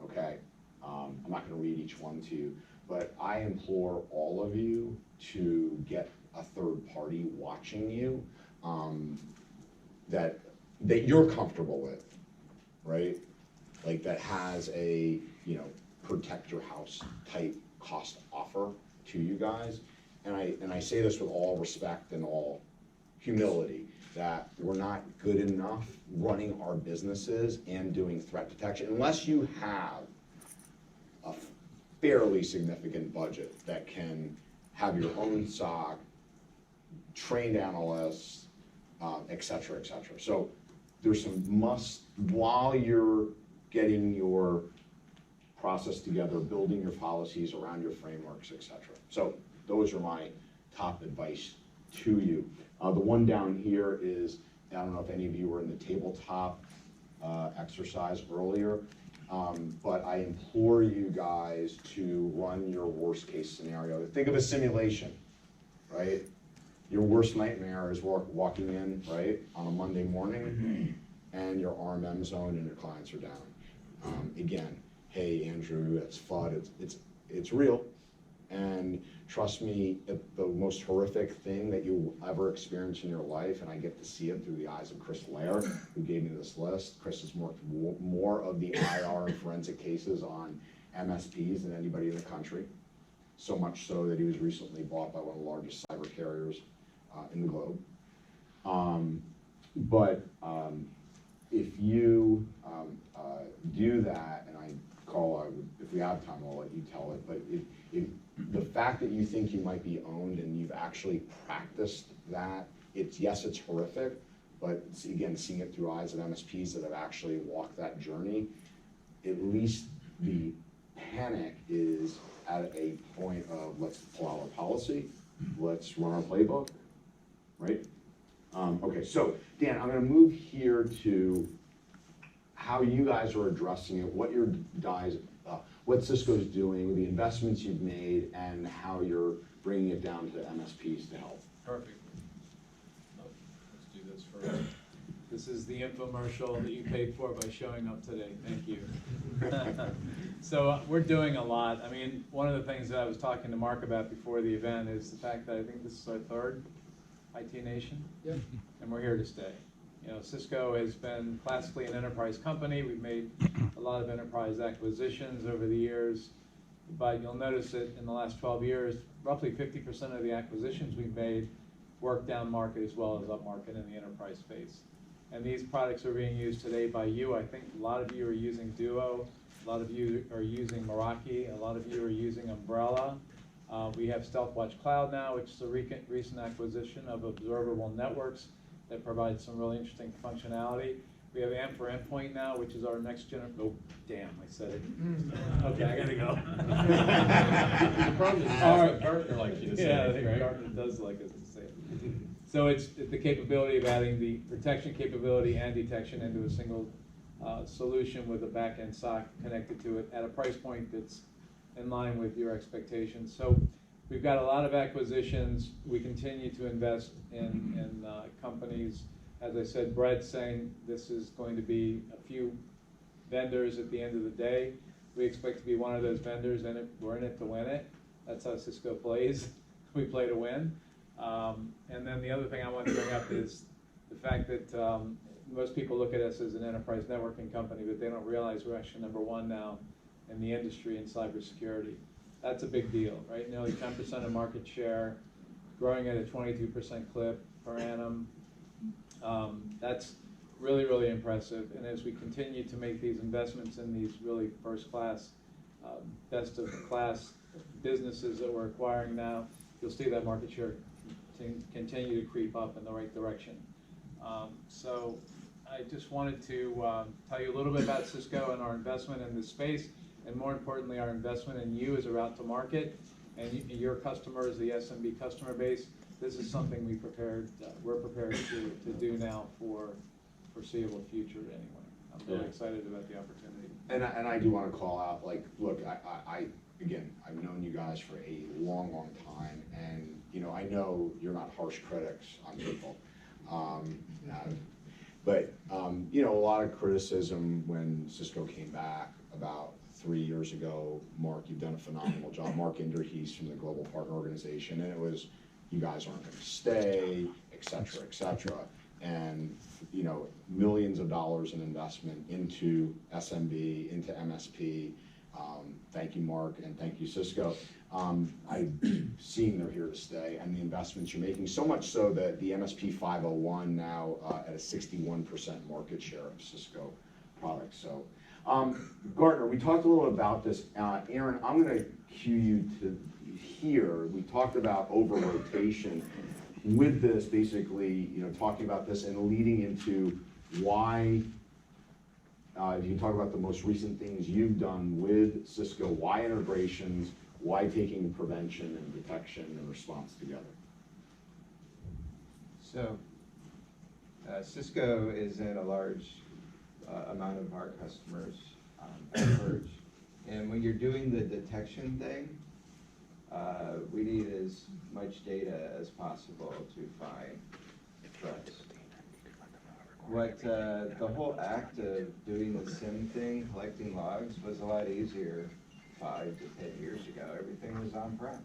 okay? I'm not gonna read each one to you, but I implore all of you to get a third party watching you that you're comfortable with, right? That has a, protect your house type cost offer to you guys. And I say this with all respect and all humility, that we're not good enough running our businesses and doing threat detection unless you have a fairly significant budget that can have your own SOC, trained analysts, et cetera, et cetera. So there's some while you're getting your process together, building your policies around your frameworks, et cetera. So those are my top advice to you. The one down here is, I don't know if any of you were in the tabletop exercise earlier, but I implore you guys to run your worst case scenario. Think of a simulation, right? Your worst nightmare is walking in, right, on a Monday morning, and your RMM zone and your clients are down. Again, hey Andrew, that's FUD, it's real. And trust me, the most horrific thing that you ever experience in your life, and I get to see it through the eyes of Chris Lair, who gave me this list. Chris has worked more of the IR and forensic cases on MSPs than anybody in the country. So much so that he was recently bought by one of the largest cyber carriers in the globe. If you do that, and if we have time, I'll let you tell it, but if the fact that you think you might be owned and you've actually practiced that, it's horrific, but again, seeing it through eyes of MSPs that have actually walked that journey, at least the panic is at a point of let's pull out our policy, let's run our playbook, right? Okay, so Dan, I'm gonna move here to how you guys are addressing it, what Cisco's doing, the investments you've made, and how you're bringing it down to MSPs to help. Perfect. Let's do this first. This is the infomercial that you paid for by showing up today. Thank you. So we're doing a lot. I mean, one of the things that I was talking to Mark about before the event is the fact that I think this is our third IT nation, and we're here to stay. Cisco has been classically an enterprise company. We've made a lot of enterprise acquisitions over the years, but you'll notice that in the last 12 years, roughly 50% of the acquisitions we've made work down market as well as up market in the enterprise space. And these products are being used today by you. I think a lot of you are using Duo, a lot of you are using Meraki, a lot of you are using Umbrella. We have StealthWatch Cloud now, which is a recent acquisition of Observable Networks that provides some really interesting functionality. We have AMP for Endpoint now, which is our next generation. Oh, damn, I said it. Okay, I gotta go. The problem is, All that's right. what Gartner likes you to say, Yeah, I think right? Gartner does like us to say it. So it's the capability of adding the protection capability and detection into a single solution with a back-end SOC connected to it at a price point that's in line with your expectations. So we've got a lot of acquisitions. We continue to invest in companies. As I said, Brett's saying this is going to be a few vendors at the end of the day. We expect to be one of those vendors, and we're in it to win it. That's how Cisco plays. We play to win. And then the other thing I want to bring up is the fact that most people look at us as an enterprise networking company, but they don't realize we're actually #1 now in the industry in cybersecurity. That's a big deal, right? Nearly 10% of market share, growing at a 22% clip per annum. That's really, really impressive. And as we continue to make these investments in these really first-class, best-of-class businesses that we're acquiring now, you'll see that market share continue to creep up in the right direction. So I just wanted to tell you a little bit about Cisco and our investment in this space, and more importantly, our investment in you as a route to market and your customers, the SMB customer base. This is something we're prepared to do now for foreseeable future anyway. I'm really excited about the opportunity. And I do want to call out, like, look, again, I've known you guys for a long, long time, and I know you're not harsh critics on people. But a lot of criticism when Cisco came back about 3 years ago. Mark, you've done a phenomenal job. Mark Inderhees from the Global Partner Organization, and it was, you guys aren't going to stay, et cetera, et cetera. And millions of dollars in investment into SMB, into MSP. Thank you, Mark, and thank you, Cisco. I've seen they're here to stay, and the investments you're making, so much so that the MSP 501 now at a 61% market share of Cisco products. So, Gartner, we talked a little about this. Aaron, I'm going to cue you to here. We talked about over-rotation. With this, basically, talking about this and leading into why, you can talk about the most recent things you've done with Cisco, why integrations, why taking prevention and detection and response together. So, Cisco is in a large amount of our customers at Perch. And when you're doing the detection thing, we need as much data as possible to find threats. What the whole act of doing the SIM thing, collecting logs, was a lot easier 5 to 10 years ago. Everything was on-prem.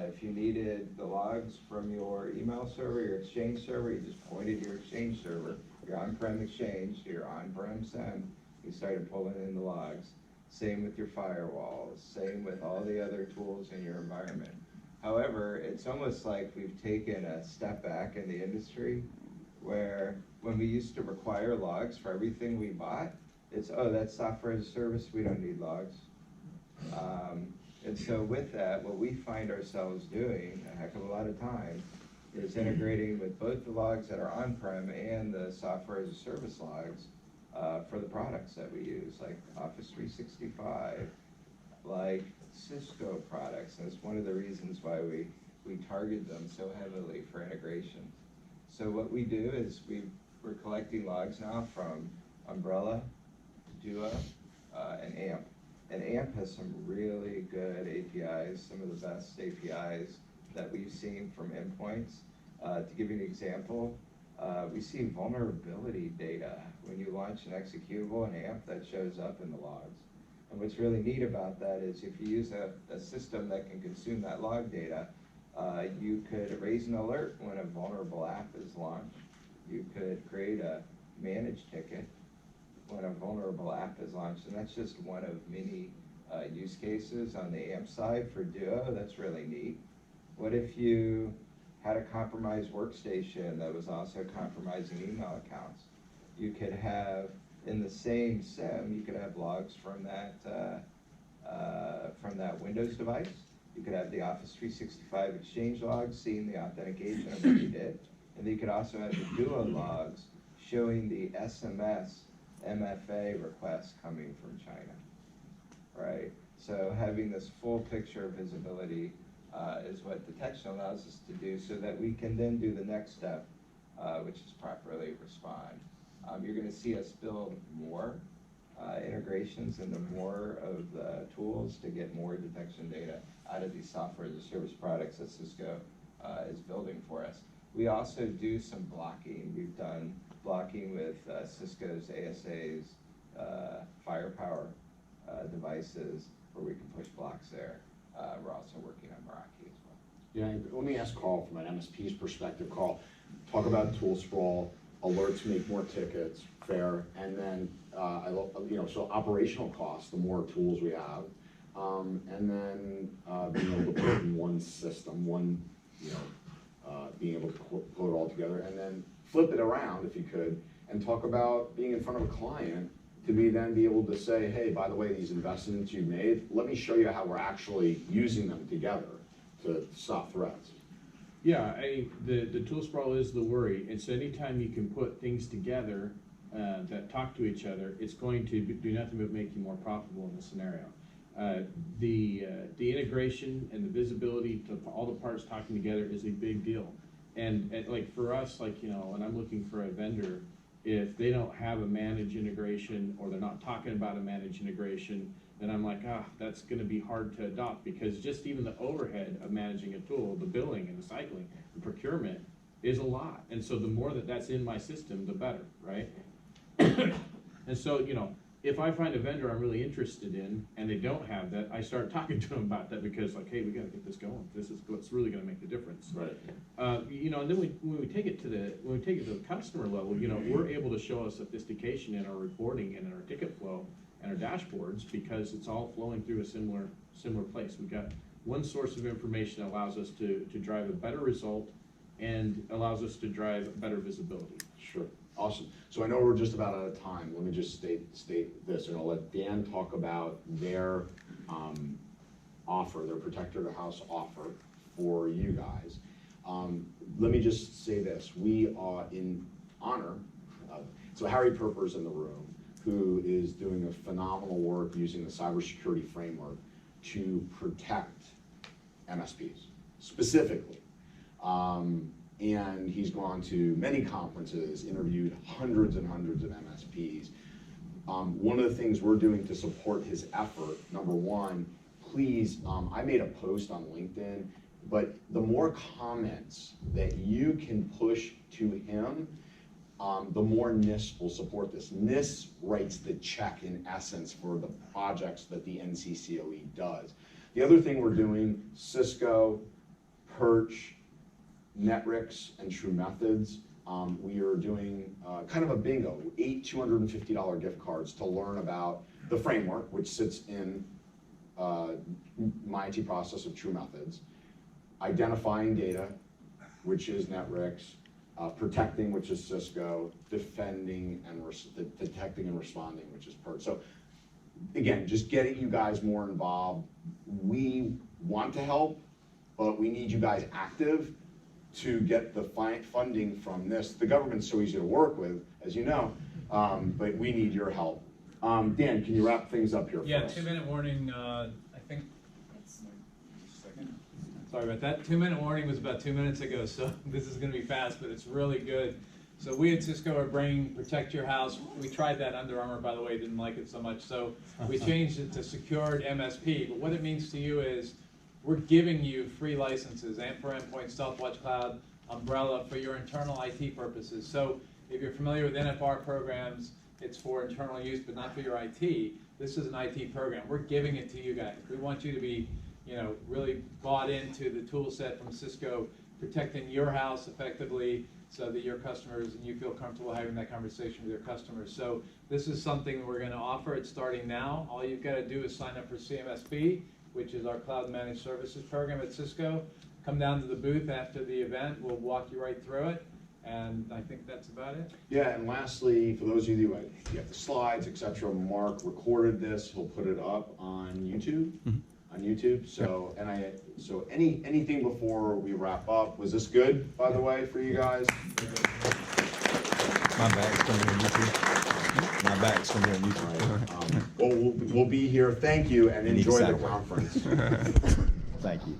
If you needed the logs from your email server, your Exchange server, you just pointed your Exchange server, your on-prem Exchange, to your on-prem SIM, you started pulling in the logs. Same with your firewalls, same with all the other tools in your environment. However, it's almost like we've taken a step back in the industry where when we used to require logs for everything we bought, it's, oh, that's software as a service, we don't need logs. And so with that, what we find ourselves doing a heck of a lot of time is integrating with both the logs that are on-prem and the software as a service logs for the products that we use, like Office 365, like Cisco products. And it's one of the reasons why we target them so heavily for integration. So what we do is we're collecting logs now from Umbrella, Duo, and AMP. And AMP has some really good APIs, some of the best APIs that we've seen from endpoints. To give you an example, we see vulnerability data when you launch an executable in AMP that shows up in the logs. And what's really neat about that is if you use a system that can consume that log data, you could raise an alert when a vulnerable app is launched. You could create a managed ticket when a vulnerable app is launched, and that's just one of many use cases on the AMP side for Duo. That's really neat. What if you had a compromised workstation that was also compromising email accounts. You could have, in the same SIM, you could have logs from that Windows device. You could have the Office 365 Exchange logs seeing the authentication of what you did. And then you could also have the Duo logs showing the SMS MFA requests coming from China, right? So having this full picture of visibility is what detection allows us to do, so that we can then do the next step, which is properly respond. You're going to see us build more integrations into more of the tools to get more detection data out of these software as a service products that Cisco is building for us. We also do some blocking. We've done blocking with Cisco's ASA's firepower devices, where we can push blocks there. We're also working on Meraki as well. Yeah, and let me ask Karl from an MSP's perspective. Karl, talk about tool sprawl, alerts make more tickets, fair, and then so operational costs, the more tools we have, and then being able to put it in one system, being able to put it all together, and then flip it around if you could, and talk about being in front of a client to then be able to say, hey, by the way, these investments you made, let me show you how we're actually using them together to stop threats. Yeah, the tool sprawl is the worry, and so anytime you can put things together that talk to each other, it's going to do nothing but make you more profitable in the scenario. The integration and the visibility to all the parts talking together is a big deal. And like for us, when I'm looking for a vendor, if they don't have a managed integration, or they're not talking about a managed integration, then I'm like, that's going to be hard to adopt, because just even the overhead of managing a tool, the billing and the cycling, the procurement is a lot. And so the more that's in my system, the better, right? And so, if I find a vendor I'm really interested in and they don't have that, I start talking to them about that, because hey, we got to get this going. This is what's really going to make the difference. Right. And then when we take it to the customer level, we're able to show a sophistication in our reporting and in our ticket flow and our dashboards, because it's all flowing through a similar place. We've got one source of information that allows us to drive a better result and allows us to drive better visibility. Sure. Awesome. So I know we're just about out of time. Let me just state this, and I'll let Dan talk about their offer, their Protect Your House offer for you guys. Let me just say this. We are in honor of, so Harry Perper's in the room, who is doing a phenomenal work using the cybersecurity framework to protect MSPs, specifically. And he's gone to many conferences, interviewed hundreds and hundreds of MSPs. One of the things we're doing to support his effort, number one, please, I made a post on LinkedIn, but the more comments that you can push to him, the more NIST will support this. NIST writes the check, in essence, for the projects that the NCCOE does. The other thing we're doing, Cisco, Perch, Netrix, and True Methods, we are doing kind of a bingo, 8 $250 gift cards to learn about the framework, which sits in my IT process of True Methods, identifying data, which is Netrix, protecting, which is Cisco, defending and detecting and responding, which is Perch. So again, just getting you guys more involved. We want to help, but we need you guys active to get the funding from this. The government's so easy to work with, as you know, but we need your help. Dan, can you wrap things up here for us? 2-minute warning, I think. Sorry about that. 2-minute warning was about 2 minutes ago, so this is going to be fast, but it's really good. So we at Cisco are bringing Protect Your House. We tried that Under Armour, by the way, didn't like it so much, so we changed it to Secured MSP. But what it means to you is we're giving you free licenses, and for Endpoint, Stealthwatch Cloud, Umbrella, for your internal IT purposes. So if you're familiar with NFR programs, it's for internal use, but not for your IT. This is an IT program. We're giving it to you guys. We want you to be, really bought into the tool set from Cisco, protecting your house effectively so that your customers, and you feel comfortable having that conversation with your customers. So this is something we're going to offer. It's starting now. All you've got to do is sign up for CMSP, which is our Cloud Managed Services program at Cisco. come down to the booth after the event. We'll walk you right through it, and I think that's about it. Yeah, and lastly, for those of you who have the slides, etc., Mark recorded this. He'll put it up on YouTube. On YouTube. So, so anything before we wrap up? Was this good, by the way, for you guys? My back's coming on YouTube. My back's coming on YouTube. Well, we'll be here. Thank you, and You need enjoy to the sidewalk. conference. Thank you.